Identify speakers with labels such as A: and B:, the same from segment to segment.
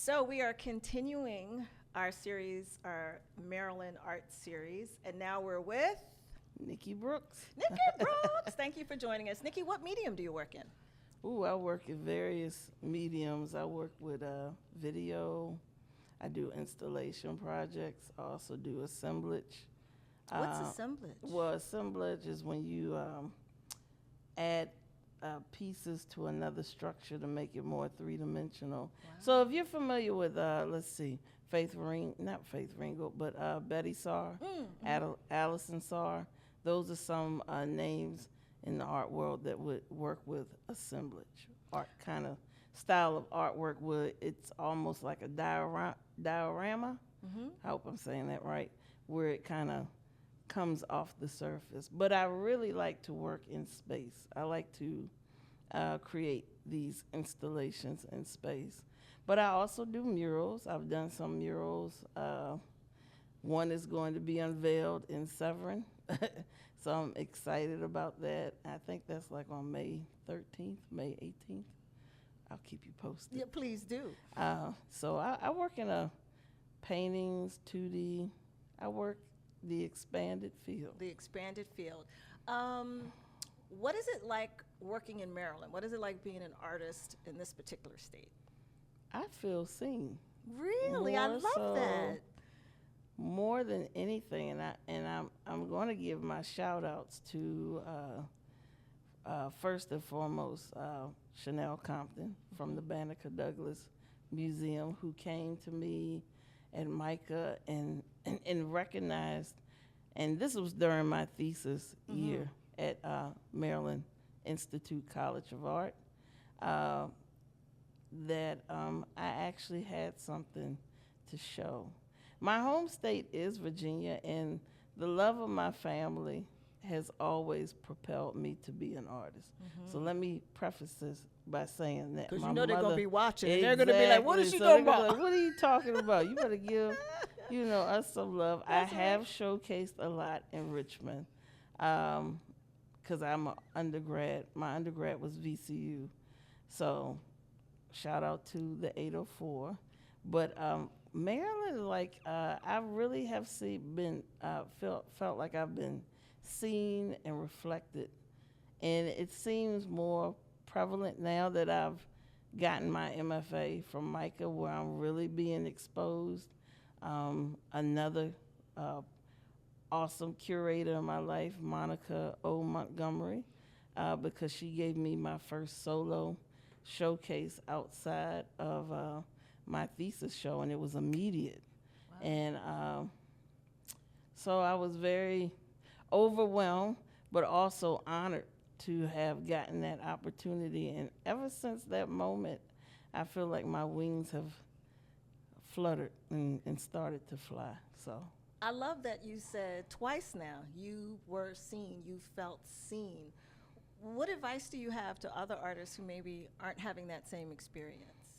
A: So we are continuing our series, our Maryland art series, and now we're with
B: Nikki Brooks.
A: Nikki Brooks. Thank you for joining us. Nikki, what medium do you work in?
B: Ooh, I work in various mediums. I work with video. I do installation projects. I also do assemblage.
A: What's assemblage?
B: Well, assemblage is when you add pieces to another structure to make it more three-dimensional. Wow. So if you're familiar with, let's see, not Faith Ringo, but Betty Saar, Allison Saar, those are some names in the art world that would work with assemblage, art kind of style of artwork where it's almost like a diorama. I hope I'm saying that right, where it kind of comes off the surface. But I really like to work in space. I like to create these installations in space. But I also do murals. I've done some murals. One is going to be unveiled in Severn. So I'm excited about that. I think that's like on May 13th, May 18th. I'll keep you posted.
A: Yeah, please do.
B: So I work in paintings, 2D. I work the expanded field.
A: The expanded field. What is it like working in Maryland? What is it like being an artist in this particular state?
B: I feel seen.
A: Really? I love that.
B: More than anything, and I'm going to give my shout outs to first and foremost Chanel Compton from the Banneker Douglas Museum, who came to me at MICA and recognized, and this was during my thesis year at Maryland Institute College of Art, that I actually had something to show. My home state is Virginia, and the love of my family has always propelled me to be an artist. So let me preface this by saying that
A: because
B: my
A: you know they're
B: mother,
A: going to be watching.
B: exactly,
A: And they're going to be like, what is she
B: so
A: talking about?
B: Like, what are you talking about? You better give, us some love. I have showcased a lot in Richmond because I'm an undergrad. My undergrad was VCU. So shout out to the 804. But Maryland, I really have felt like I've been seen and reflected. And it seems more prevalent now that I've gotten my MFA from MICA, where I'm really being exposed. Another awesome curator in my life, Monica O. Montgomery, because she gave me my first solo showcase outside of my thesis show, and it was immediate. Wow. And so I was very overwhelmed, but also honored to have gotten that opportunity. And ever since that moment, I feel like my wings have fluttered and started to fly. So
A: I love that you said twice now, you were seen, you felt seen. What advice do you have to other artists who maybe aren't having that same experience?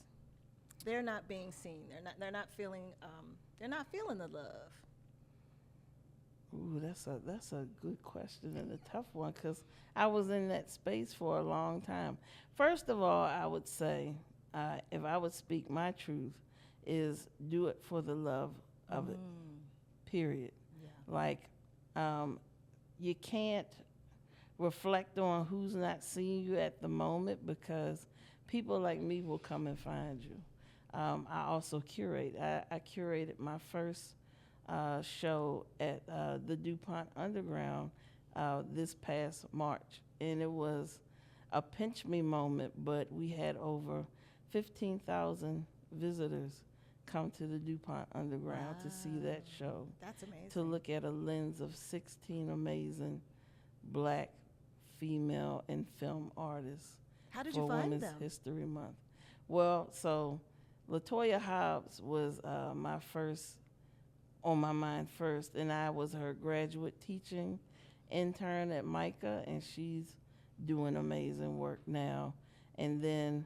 A: They're not being seen. They're not feeling the love.
B: Ooh, that's a good question and a tough one, because I was in that space for a long time. First of all, I would say, if I would speak my truth, is do it for the love of it, period. Yeah. You can't reflect on who's not seeing you at the moment, because people like me will come and find you. I also curate. I curated my first show at the DuPont Underground this past March, and it was a pinch me moment, but we had over 15,000 visitors come to the DuPont Underground to see that show.
A: That's amazing.
B: To look at a lens of 16 amazing Black, female, and film artists.
A: How did you find
B: Women's
A: them?
B: History Month. Well, so LaToya Hobbs was my first, on my mind first, and I was her graduate teaching intern at MICA, and she's doing amazing work now. And then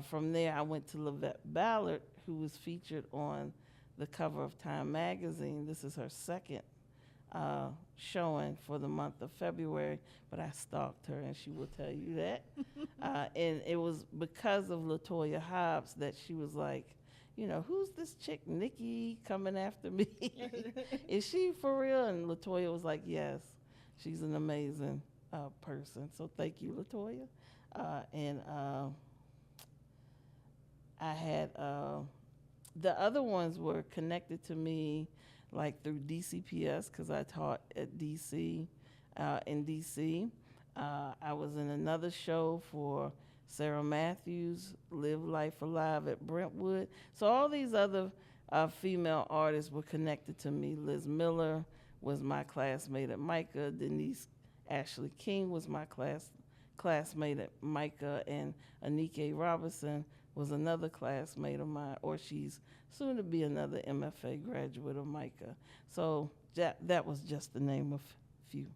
B: from there, I went to Lavette Ballard, who was featured on the cover of Time magazine. This is her second showing for the month of February, but I stalked her, and she will tell you that. And it was because of LaToya Hobbs that she was like, who's this chick, Nikki, coming after me? Is she for real? And LaToya was like, yes, she's an amazing person. So thank you, LaToya. And I had, the other ones were connected to me like through DCPS, because I taught at DC, in DC. I was in another show for Sarah Matthews, Live Life Alive at Brentwood. So all these other female artists were connected to me. Liz Miller was my classmate at MICA. Denise Ashley King was my classmate at MICA, and Anike Robinson was another classmate of mine, or she's soon to be another MFA graduate of MICA. So that was just the name of few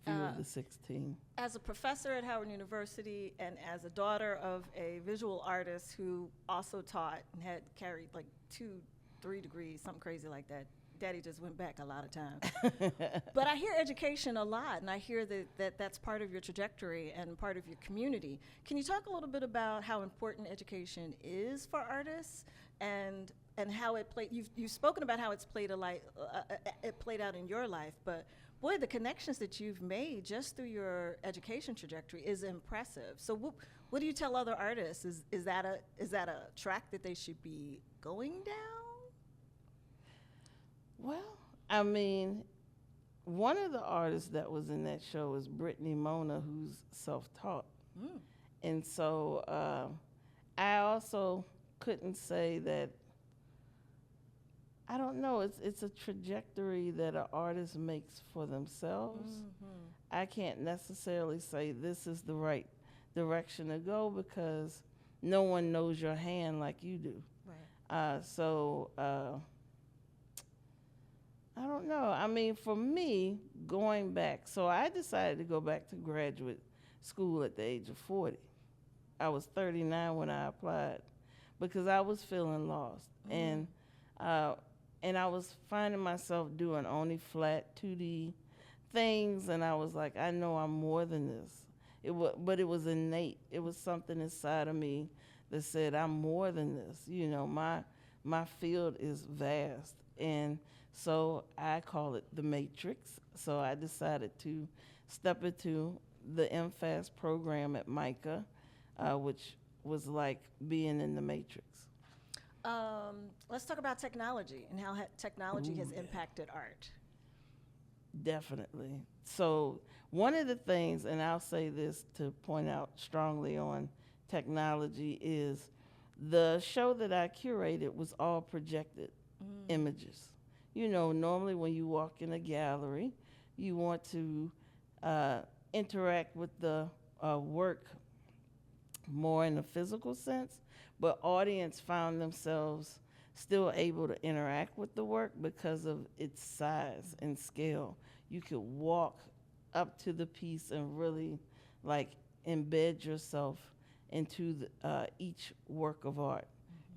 B: of the 16.
A: As a professor at Howard University and as a daughter of a visual artist who also taught and had carried like 2-3 degrees, something crazy like that. Daddy just went back a lot of times. But I hear education a lot, and I hear that's part of your trajectory and part of your community. Can you talk a little bit about how important education is for artists and how it played? You've spoken about how it's played it played out in your life, but boy, the connections that you've made just through your education trajectory is impressive. So what do you tell other artists? Is that a track that they should be going down?
B: Well, I mean, one of the artists that was in that show is Brittany Mona, who's self-taught. Mm. And so I also couldn't say that, I don't know, it's a trajectory that an artist makes for themselves. Mm-hmm. I can't necessarily say this is the right direction to go because no one knows your hand like you do. Right. So I don't know. I mean, for me, going back, so I decided to go back to graduate school at the age of 40. I was 39 when I applied because I was feeling lost. Mm. And I was finding myself doing only flat 2D things, and I was like, I know I'm more than this. But it was innate. It was something inside of me that said, I'm more than this. My field is vast. And so I call it the matrix. So I decided to step into the MFAS program at MICA, which was like being in the matrix.
A: Let's talk about technology and how technology has impacted art.
B: Definitely. So one of the things, and I'll say this to point out strongly on technology, is the show that I curated was all projected images. Normally when you walk in a gallery, you want to interact with the work more in a physical sense, but audience found themselves still able to interact with the work because of its size and scale. You could walk up to the piece and really embed yourself into each work of art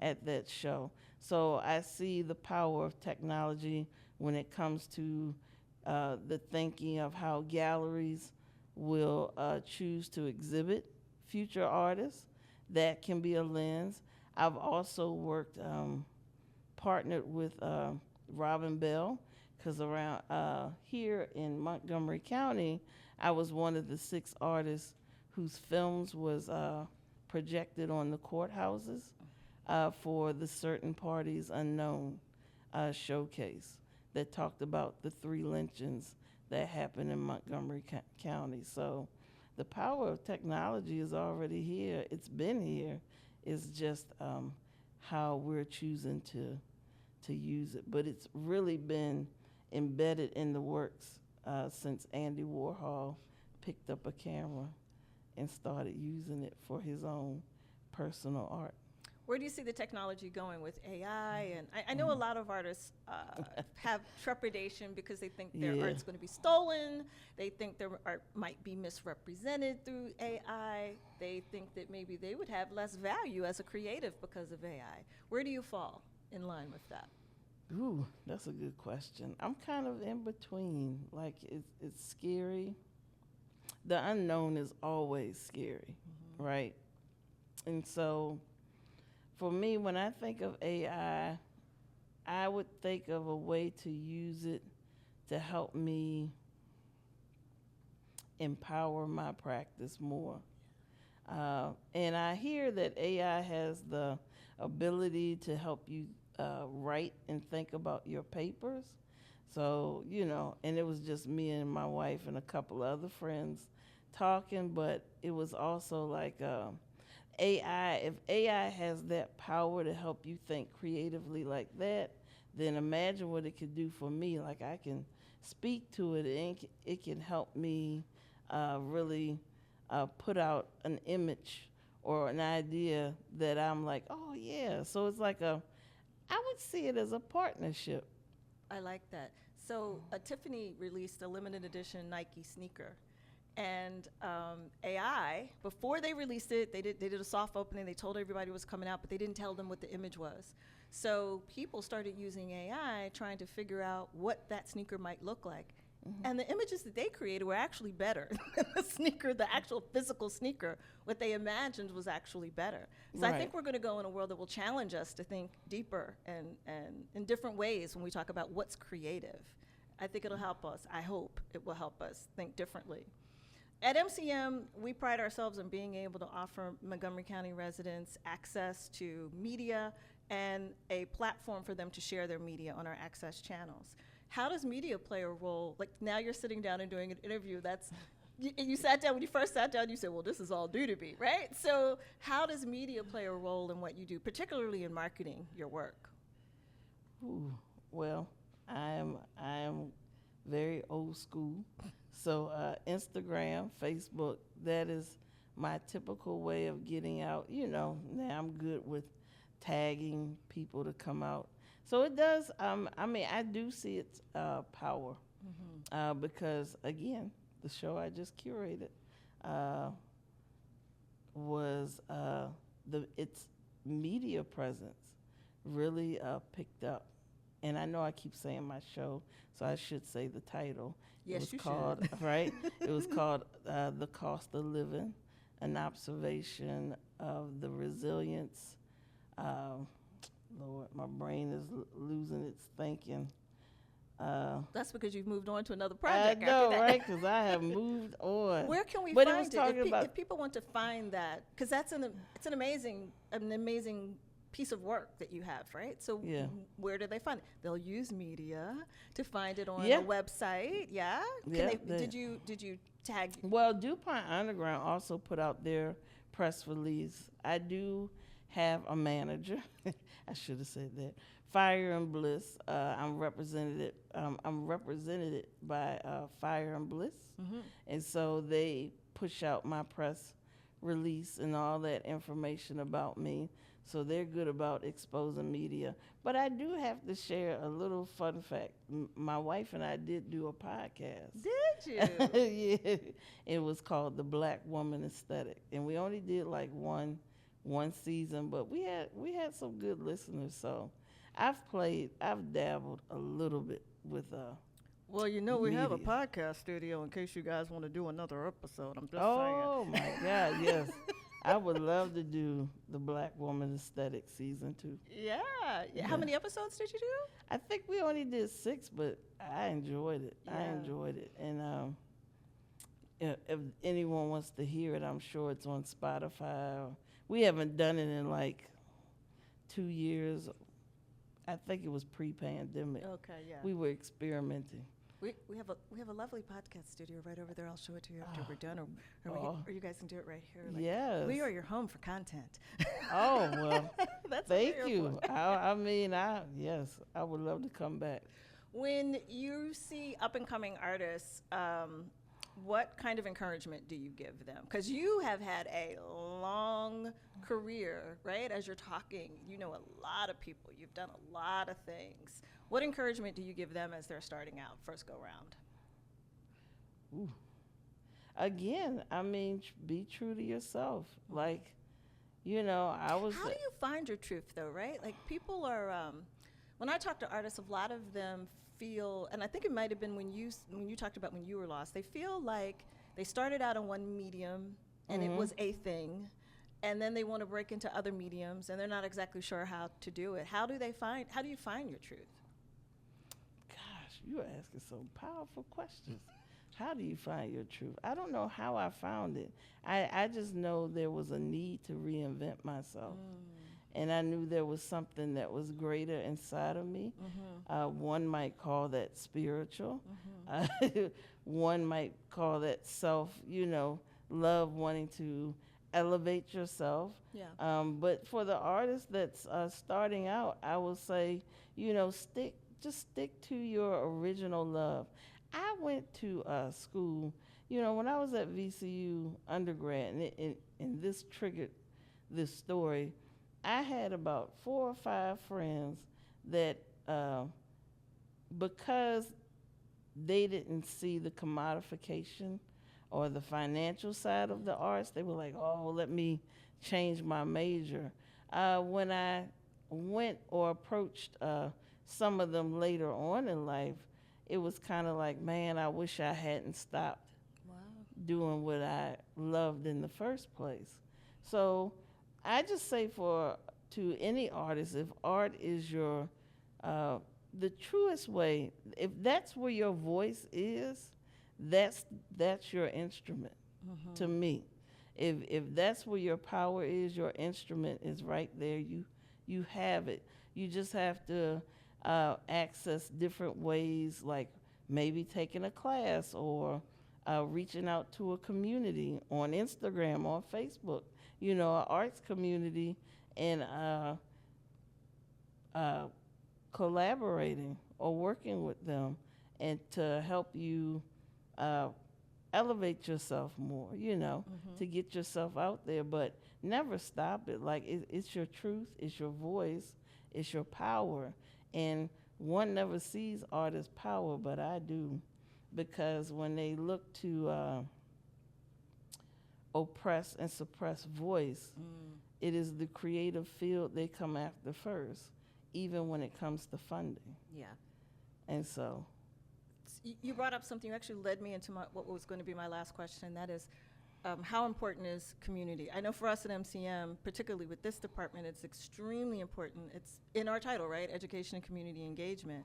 B: at that show. So I see the power of technology when it comes to the thinking of how galleries will choose to exhibit future artists. That can be a lens. I've also partnered with Robin Bell, because around here in Montgomery County, I was one of the 6 artists whose films was projected on the courthouses for the Certain Parties Unknown showcase that talked about the 3 lynchings that happened in Montgomery County. So the power of technology is already here. It's been here. It's just how we're choosing to use it. But it's really been embedded in the works since Andy Warhol picked up a camera and started using it for his own personal art.
A: Where do you see the technology going with AI? And I know a lot of artists have trepidation because they think their art's going to be stolen. They think their art might be misrepresented through AI. They think that maybe they would have less value as a creative because of AI. Where do you fall in line with that?
B: Ooh, that's a good question. I'm kind of in between. It's scary. The unknown is always scary, right? And so for me, when I think of AI, I would think of a way to use it to help me empower my practice more. And I hear that AI has the ability to help you write and think about your papers. So, and it was just me and my wife and a couple other friends talking, but it was also like AI, if AI has that power to help you think creatively like that, then imagine what it could do for me. Like I can speak to it and it can help me really put out an image or an idea that I'm like, oh yeah. So it's like I would see it as a partnership.
A: I like that. So Tiffany released a limited edition Nike sneaker. And AI, before they released it, they did a soft opening. They told everybody it was coming out, but they didn't tell them what the image was. So people started using AI, trying to figure out what that sneaker might look like. Mm-hmm. And the images that they created were actually better than the sneaker, the actual physical sneaker. What they imagined was actually better. So right. I think we're going to go in a world that will challenge us to think deeper and in different ways when we talk about what's creative. I think it'll help us. I hope it will help us think differently. At MCM, we pride ourselves on being able to offer Montgomery County residents access to media and a platform for them to share their media on our access channels. How does media play a role? Like now you're sitting down and doing an interview. You sat down, when you first sat down, you said, well, this is all new to me, right? So how does media play a role in what you do, particularly in marketing your work?
B: Ooh, well, I am very old school. So Instagram, Facebook, that is my typical way of getting out. Now I'm good with tagging people to come out. So it does, I do see its power because, again, the show I just curated was its media presence really picked up. And I know I keep saying my show, so I should say the title.
A: Yes, you
B: should. Right? It was called The Cost of Living, an observation of the resilience. Lord, my brain is losing its thinking.
A: That's because you've moved on to another project.
B: I know, right? Because I have moved on.
A: Where can we find it? If people want to find that, because it's an amazing piece of work that you have, right? So
B: yeah.
A: Where do they find it? They'll use media to find it on a website. Yeah. Did you tag?
B: Well, DuPont Underground also put out their press release. I do have a manager. I should have said that. Fire and Bliss. I'm represented by Fire and Bliss, and so they push out my press release and all that information about me. So they're good about exposing media. But I do have to share a little fun fact. My wife and I did do a podcast.
A: Did you?
B: Yeah. It was called The Black Woman Aesthetic. And we only did like one season, but we had some good listeners. So I've dabbled a little bit with
A: well, we have a podcast studio in case you guys want to do another episode. I'm just saying.
B: Oh my God, yes. I would love to do The Black Woman Aesthetic season 2.
A: Yeah. How many episodes did you do?
B: I think we only did 6, but I enjoyed it.
A: Yeah.
B: I enjoyed it. And if anyone wants to hear it, I'm sure it's on Spotify. We haven't done it in like 2 years. I think it was pre-pandemic.
A: Okay, yeah.
B: We were experimenting.
A: We have a lovely podcast studio right over there. I'll show it to you after we're done, or you guys can do it right here.
B: Yes.
A: We are your home for content.
B: Oh well,
A: That's
B: thank you. Yes, I would love to come back.
A: When you see up and coming artists, what kind of encouragement do you give them? Because you have had a long career, right? As you're talking, you know a lot of people. You've done a lot of things. What encouragement do you give them as they're starting out, first go round?
B: Ooh. Again, be true to yourself. Like, I was.
A: How do you find your truth, though, right? Like, people are, when I talk to artists, a lot of them feel, and I think it might have been when you talked about when you were lost, they feel like they started out on one medium and it was a thing, and then they want to break into other mediums, and they're not exactly sure how to do it. How do you find your truth?
B: Gosh, you're asking some powerful questions. How do you find your truth? I don't know how I found it. I just know there was a need to reinvent myself. And I knew there was something that was greater inside of me. One might call that spiritual. One might call that self, love, wanting to elevate yourself.
A: Yeah.
B: But for the artist that's starting out, I will say, stick to your original love. I went to school, when I was at VCU undergrad, and this triggered this story. I had about 4 or 5 friends that, because they didn't see the commodification or the financial side of the arts, they were like, oh, let me change my major. When I went or approached some of them later on in life, it was kind of like, man, I wish I hadn't stopped doing what I loved in the first place. So I just say to any artist, if art is your, the truest way, if that's where your voice is, that's your instrument to me. If that's where your power is, your instrument is right there. You have it. You just have to access different ways, like maybe taking a class or reaching out to a community on Instagram, on Facebook, an arts community, and collaborating or working with them, and to help you elevate yourself more, to get yourself out there, but never stop it. Like it's your truth, it's your voice, it's your power. And one never sees art as power, but I do, because when they look to oppress and suppress voice, it is the creative field they come after first, even when it comes to funding.
A: Yeah.
B: And so
A: you brought up something. You actually led me into what was going to be my last question. That is, how important is community? I know for us at MCM, particularly with this department, it's extremely important. It's in our title, right? Education and community engagement.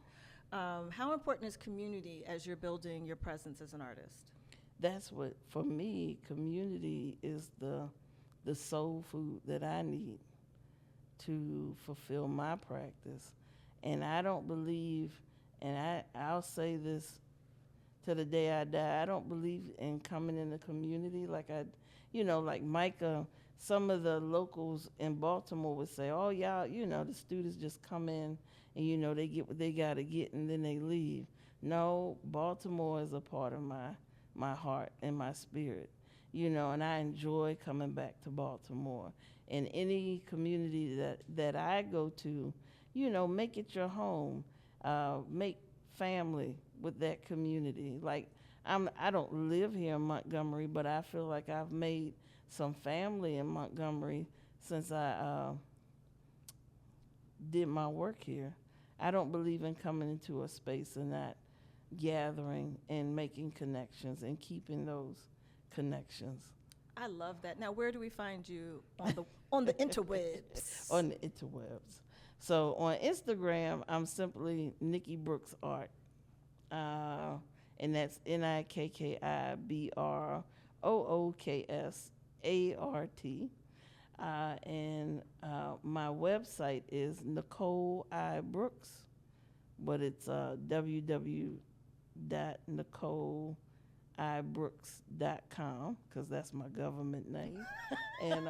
A: How important is community as you're building your presence as an artist?
B: That's what, for me, community is the soul food that I need to fulfill my practice. And I don't believe, and I'll say this to the day I die, I don't believe in coming in the community like like MICA. Some of the locals in Baltimore would say, oh, y'all, the students just come in and, they get what they got to get and then they leave. No, Baltimore is a part of my heart and my spirit, and I enjoy coming back to Baltimore. And any community that I go to, make it your home. Make family with that community. Like, I don't live here in Montgomery, but I feel like I've made some family in Montgomery since I did my work here. I don't believe in coming into a space and not gathering and making connections and keeping those connections.
A: I love that. Now, where do we find you on the interwebs?
B: On the interwebs. So on Instagram, I'm simply Nikki Brooks Art. And that's NIKKIBROOKSART. And my website is Nicole I. Brooks, but it's www.NicoleIBrooks.com, because that's my government name. And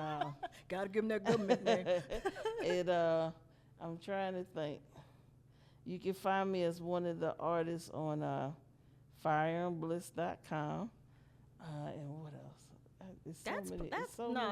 A: gotta give them that government name.
B: And I'm trying to think. You can find me as one of the artists on fireandbliss.com. And what else?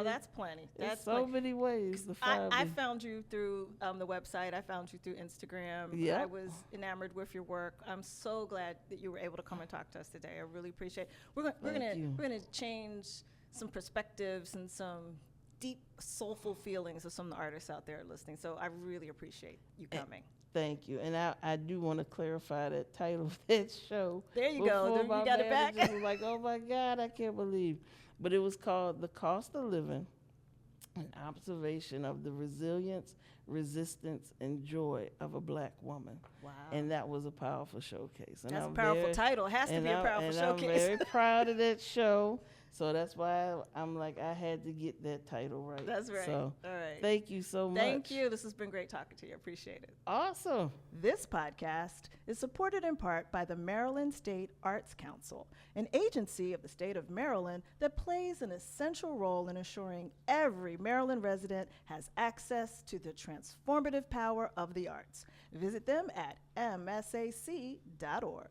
B: That's
A: plenty.
B: There's so many ways to find me.
A: I found you through the website. I found you through Instagram.
B: Yep.
A: I was enamored with your work. I'm so glad that you were able to come and talk to us today. I really appreciate it. We're gonna change some perspectives and some deep, soulful feelings of some of the artists out there listening. So I really appreciate you coming.
B: Thank you. And I do want to clarify that title of that show.
A: There you go. You got it back.
B: Was like, oh my God, I can't believe. But it was called The Cost of Living an observation of the resilience, resistance, and joy of a Black woman.
A: Wow.
B: And that was a powerful showcase. And
A: That's
B: I'm
A: a powerful
B: very-
A: title. It has to
B: and
A: be a
B: I'm-
A: powerful
B: and
A: showcase.
B: I'm very proud of that show. So that's why I'm like, I had to get that title right.
A: That's right.
B: So
A: All right.
B: thank you so much.
A: Thank you. This has been great talking to you. I appreciate it.
B: Awesome.
A: This podcast is supported in part by the Maryland State Arts Council, an agency of the state of Maryland that plays an essential role in ensuring every Maryland resident has access to the transformative power of the arts. Visit them at msac.org.